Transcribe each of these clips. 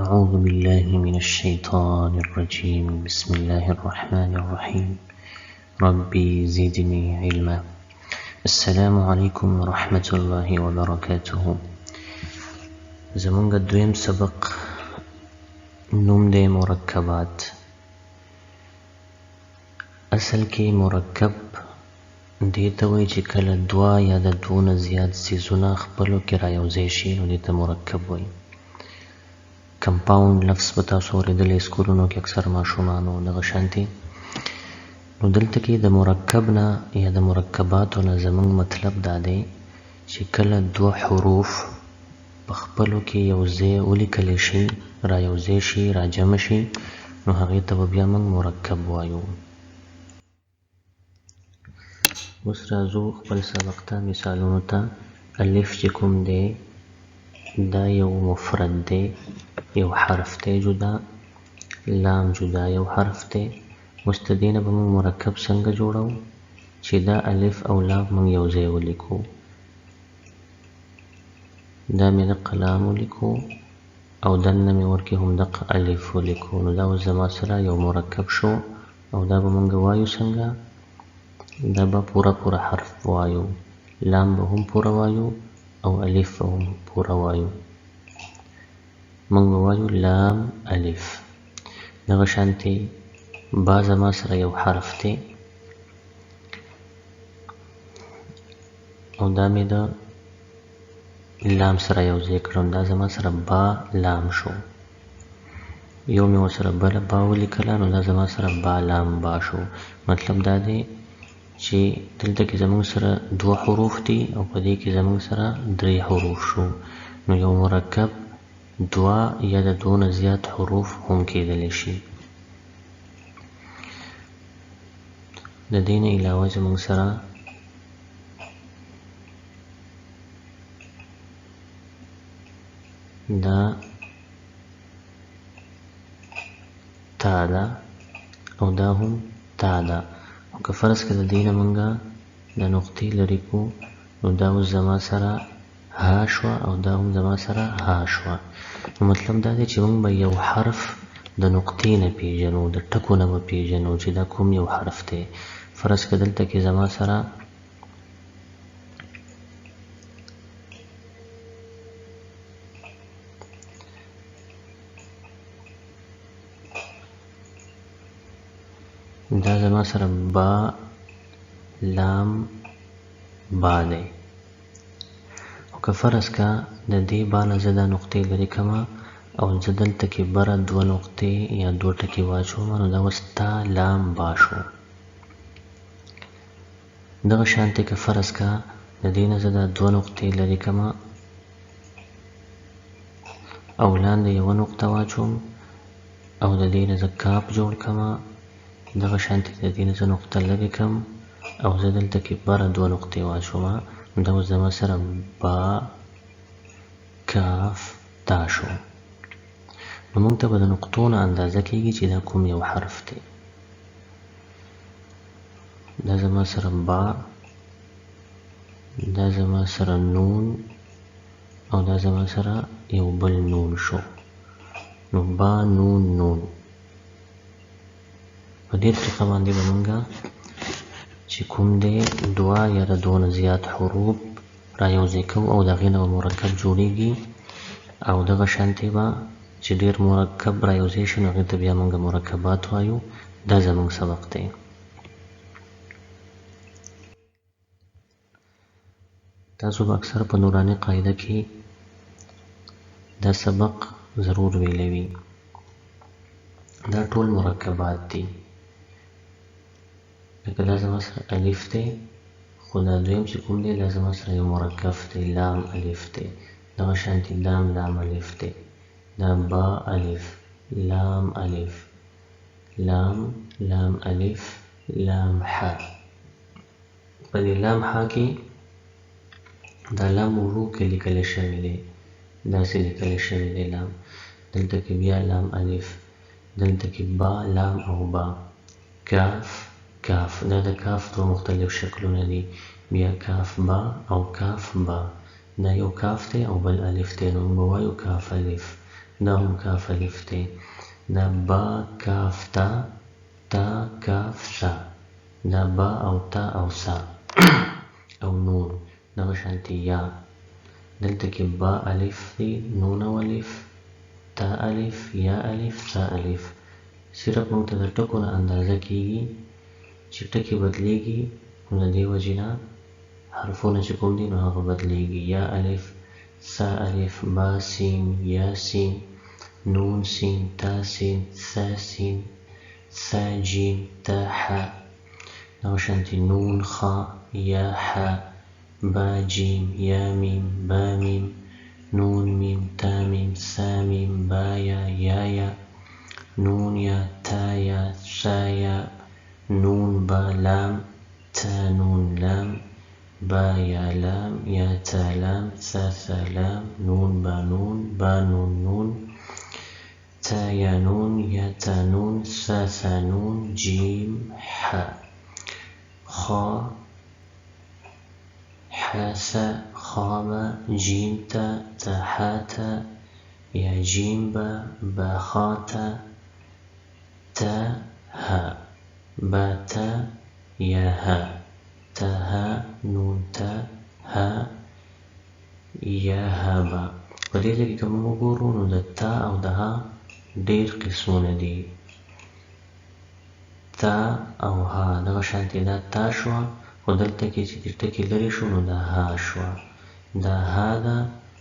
أعوذ بالله من الشيطان الرجيم. بسم الله الرحمن الرحيم. ربي زدني علما. السلام عليكم ورحمة الله وبركاته. زمونږ دویم سبق نوم دی مرکبات. اصل کې مرکب دې ته وایي چې کله دوه یا د دوه نه زیات څیزونه خپلو کې رایوځای شي نو دې ته مرکب وایي. کمپاوند لفظ به تاسو اورېدلی سکولونو کې اکثر ماشومانو دغه شانتي. نو دلته کې د مرکب نه یا د مرکباتو نه زموږ مطلب دا دی چې کله دوه حروف په خپلو کې یو ځای ولیکلی شي، را یوځای شي، را جمع شي، نو هغې ته به بیا موږ مرکب وایو. اوس راځو خپل سبق ته، مثالونو ته. الف چې کوم دی دا یو مفرد دی، یو حرف دی جدا. لام جدا یو حرف دی. اوس د دې نه به موږ مرکب څنګه جوړو چې دا الف او لام موږ یو ځای ولیکو. دا مې د قلم ولیکو او دننه مې ورکې هم دقه الف ولیکو، نو دا اوس زما سره یو مرکب شو. او دا به موږ وایو څنګه؟ دا به پوره حرف وایو، لام به هم پوره وایو او الف به هم پوره وایو. موږ به وایو لام الف. دغه شانتې با زما سره یو حرف دی او دا مې د لام سره یو ځای کړم، دا زما سره با لام شو. یو مې ورسره بله با ولیکله، نو دا زما سره با لام با شو. مطلب دا دی چې دلته کې زموږ سره دوه حروف دي او په دې کې زموږ سره درې حروف شو. نو یو مرکب دوه یا د دوه نه زیات حروف هم کېدلی شي. د دې نه علاوه زموږ سره دا تا ده او دا هم تا ده. او که فرض که د دې نه موږ د نقطې لرې کړو نو دا اوس زما سره ها شوه او دا هم زما سره ها شوه. نو مطلب دا دی چې موږ به یو حرف د نقطې نه پیژنو، د ټکو نه به پیژنو چې دا کوم یو حرف دی. فرض که دلته کې زما سره دا زما سره با لام با دی. او که فرض که د دې با نه زه دا نقطې لرې کړمه او زه دلته کې بره دوه نقطې یا دوه ټکي واچوم، نو دا اوس تا لام با شو. دغه شانتې که فرض که د دې نه زه دا دوه نقطې لرې کړمه او لاندې یوه نقطه واچوم او د دې نه زه کاپ جوړ کړمه، دغه شانتې د دې نه زه نقطه لرې کړم او زه دلته کې بره دوه نقطې واچومه، دا اوس زما سره با کاف تا شو. نو موږ ته به د نقطو نه اندازه کېږي چې دا کوم یو حرف دی. دا زما سره با، دا زما سره نون او دا زما سره یو بل نون شو. نو با نون نون. په دې طریقه باندې به موږ چې کوم دی دوه یا د دوه نه زیات حروف را یوځای کوو او د هغې نه به مرکب جوړیږي. او دغه شانتې به چې ډېر مرکب را یوځای شي نو هغې ته بیا موږ مرکبات وایو. دا زموږ سبق دی. تاسو به اکثر په نوراني قاعده کې دا سبق ضرور ویلی وي. دا ټول مرکبات دي. لکه دا زما سره الف دی، خو دا دویم چې کوم دی دا زما سره یو مرکب دی، لام الف دی. دغه شانتې دام لام الف دی. دا با الف، لام الف، لام لام الف، لام ح. په دې لام ح کې دا لام ورو کې لیکلی شوی دی، داسې لیکلی شوی دی لام. دلته کې بیا لام الف، دلته کې با لام او با. کاف کاف، دا د کاف دوه مختلف شکلونه دي، بیا کاف با او کاف با. دا یو کاف دی او بل الف دی، نو موږ به وایو کاف الف. دا هم کاف الف دی. دا با کاف تا تا کاف سا. دا با او تا او سا او نون. دغه شانتي یا دلته کې با الف دی، نون او الف، تا الف، یا الف، سا الف. صرف موږ ته د ټکو نه اندازه کېږي چې ټکي بدلېږي، نو د دې وجې نه حرفونه چې کوم دي نو هغه بدلېږي. یا الف، سا الف، با سین، یا سین، نون سین، تا سین، سا سین، سا جیم، تا حا. دغه شانتي نون خا، یا حا، با جیم، یا میم، با میم، نون میم، تا میم، سا میم، با یا، یا یا، نون یا، تا یا، سا یا، نون با لام، تا نون لام، با یا لام، یا تا لام، سا سا لام، نون با نون، با نون نون، تا یا نون، یا تا نون، سا سا نون، جیم حا. خا حاسا، خابا، جیم تا، تا حاتا، یا جیم با، با خاتا، تا ها، با تا، یا ها، تا ها، نون تا، ها، یا ها با. په دې ځای کې که موږ وګورو نو د تا او د ها ډېر قسمونه دي. تا او ها دغه شانتي دا تا شوه، خو دلته کې چې ټکي لرې شو نو دا ها شوه. دا ها ده،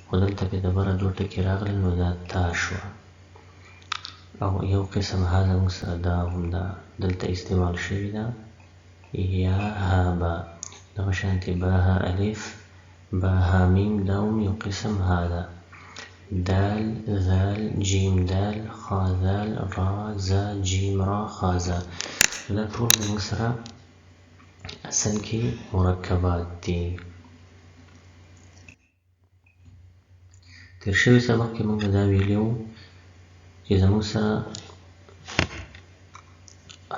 خو دلته کې د بره دوه ټکي راغلل نو دا تا شوه. او یو قسم ها زموږ سره دا هم ده دلته استعمال شوې ده، یا ها با. دغه شانتي با ها الف، با ها میم، دا هم یو قسم ها ده. دال ذال جیم دال خا ذال را زا جیم را خا زا. دا ټول زموږ سره اصل کې مرکبات دي. تیر شوي سبق کې موږ دا ویلي وو چې زموږ سره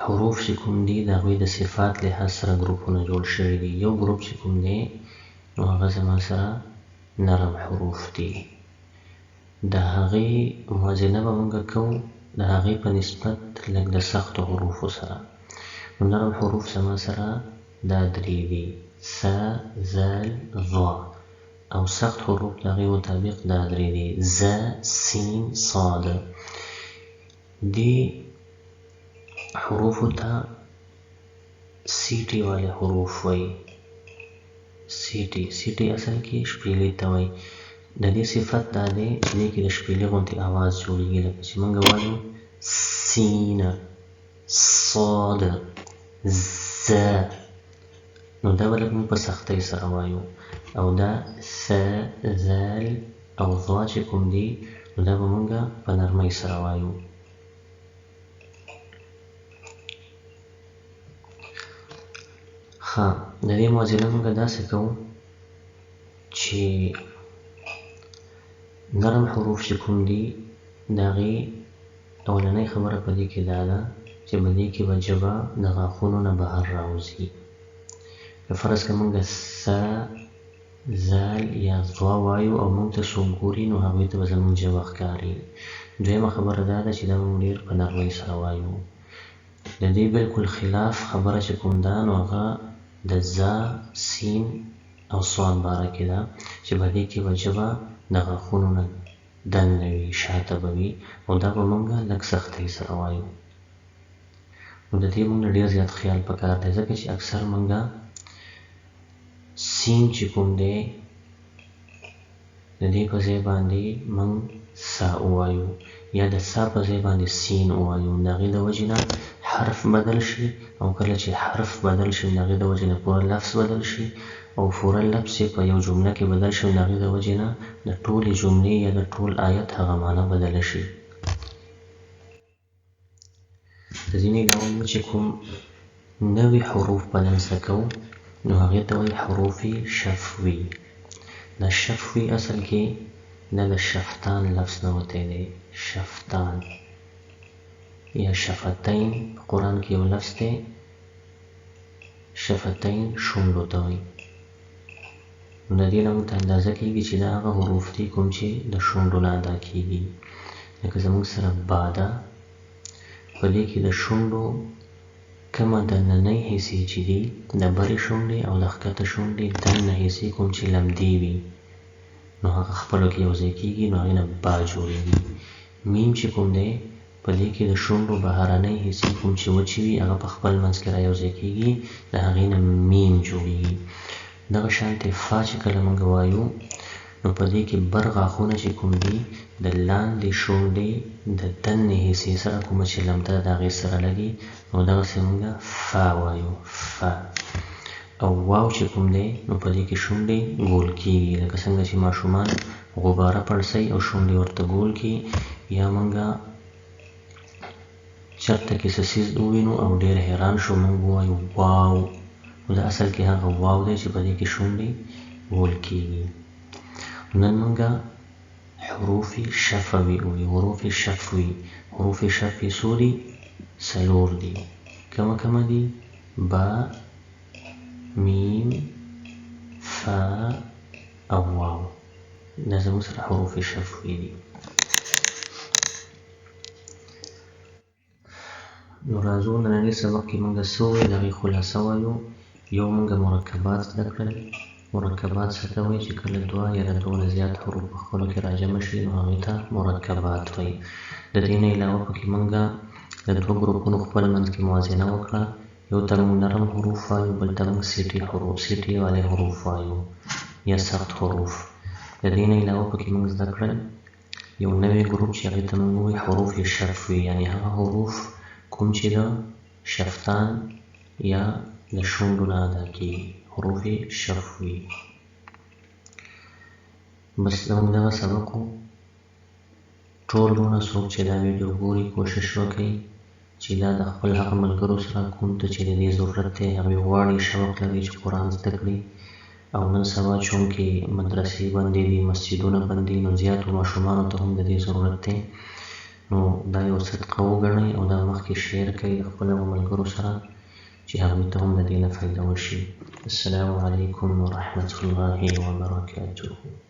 حروف چې کوم دي د هغوی د صفات لحاظ سره ګروپونه جوړ شوي دي. یو ګروپ چې کوم دی نو هغه زما سره نرم حروف دي. د هغې موازنه به موږ کوو د هغې په نسبت لږ د سختو حروفو سره. نو نرم حروف زما سره دا درې دي، سا، زال، ظا. او سخت حروف د هغې مطابق دا درې دي، ز، سین، صاد. دې حروفو ته سیټي والے حروف وایي. سیټي اصل کې شپېلۍ ته وایي. د دې صفت دا دی چې دې کې د شپېلۍ غوندې اواز جوړېږي، لکه چې موږ وایو سین، صاد، ز. نو دا به لږ موږ په سختۍ سره وایو. او دا س، زال او ظا چې کوم دي نو دا به موږ په نرمۍ سره وایو. ښه، د دې موازنه موږ داسې کوو چې نرم حروف چې کوم دي د هغې اولنۍ خبره په دې کې دا ده چې په دې کې به ژبه د غاښونو نه بهر راوځي. که فرض که موږ سا، زال یا ظا وایو او موږ ته څوک ګوري نو هغوی ته به زموږ ژبه ښکاري. دویمه خبره دا ده چې دا به موږ ډېر په نرمۍ سره وایو. د دې بالکل خلاف خبره چې کوم ده نو هغه د زا، سین او صاد باره کې ده چې په دې کې به ژبه د غاښونو نه دننه وي، شاته به وي، او دا به موږ لږ سختۍ سره وایو. نو د دې موږ له ډېر زیات خیال پکار دی، ځکه چې اکثر موږ سین چې کوم دی د دې په ځای باندې موږ سا ووایو یا د سا په ځای باندې سین ووایو. د هغې د وجې نه حرف بدل شي، او کله چې حرف بدل شي د هغې د وجې نه پوره لفظ بدل شي، او پوره لفظ یې په یو جمله کې بدل شي د هغې د وجې نه د ټولې جملې یا د ټول آیت هغه معنی بدله شي. د ځینې ډول چې کوم نوي حروف په زده کوو نو هغې ته وایي حروف شفوي. دا شفوي اصل کې دا د شفتان لفظ نه وتی دی، شفتان یا شفتین. په قرآن کې یو لفظ دی شفتین، شونډو ته وایي. نو د دې نه موږ ته اندازه کېږي چې دا هغه حروف دي کوم چې د شونډو نه ادا کېږي. لکه زموږ سره با ده، په دې کې د شونډو کومه دننۍ حصې چې دي د برې شونډې او د ښکته شونډې دننه حصې کوم چې لمدې وي نو هغه خپلو کې یوځای کېږي، نو هغې نه با جوړېږي. میم چې کوم دی په دې کې د شونډو بهرنۍ حصې کوم چې وچې وي هغه په خپل منځ کې رایوځای کېږي، د هغې نه میم جوړېږي. دغه شانتې فا چې کله موږ وایو نو په دې کې بر غاښونه چې کوم دي د لاندې شونډې د دننې حصې سره کومه چې لمده ده د هغې سره لګي، نو دغسې موږ فا وایو، فا. او واو چې کوم دی نو په دې کې شونډې ګول کېږي، لکه څنګه چې ماشومان غباره پړسوي او شونډې ورته ګول کړي، یا موږ چېرته کې څه څیز ووینو او ډېر حیران شو موږ ووایو واو، نو د اصل کې هغه واو دی چې په دې کې شونډې ګول کېږي. نن موږ حروف شفوي وایو، حروف شفوي. حروف شفوي څو دي؟ څلور دي. کومه دي؟ با، میم، فا او واو. دا زموږ سره حروف شفوي دي. نو راځو ننني سبق کې موږ څه وویل د هغې خلاصه وایو. یو موږ مرکبات زده کړل. مرکبات څه ته وایي؟ چې کله دوه یا د دوه نه زیات حروف په خپلو کې راجمع شي نو هغې ته مرکبات وایي. د دې نه علاوه پکې موږ د دوه ګروپونو خپل منځ کې موازنه وکړه. یو ته موږ نرم حروف وایو، بل ته موږ سیټي والے حروف وایو یا سخت حروف. د دې نه علاوه پکې موږ زده کړل یو نوی ګروپ چې هغې ته موږ وایو حروف شفوي، یعنې هغه حروف کوم چې د شفتان یا د شونډو نه ادا کېږي، حروف شفوي. بس زموږ دغه سبق و. ټول وروڼه څوک چې دا ویډیو ګوري کوشش وکړئ چې دا د خپل هغه ملګرو سره کوم ته چې د دې ضرورت دی، هغوی غواړي شوق لري چې قرآن زده کړي، او نن سبا چونکې مدرسې بندې دي، مسجدونه بند دي، نو زیاتو ماشومانو ته هم د دې ضرورت دی. نو دا یو صدقه وګڼئ او دا مخکې شیر کړئ د خپلو ملګرو سره چې هغوی ته هم د دې نه فایده وشي. السلام علیکم ورحمة الله وبرکاته.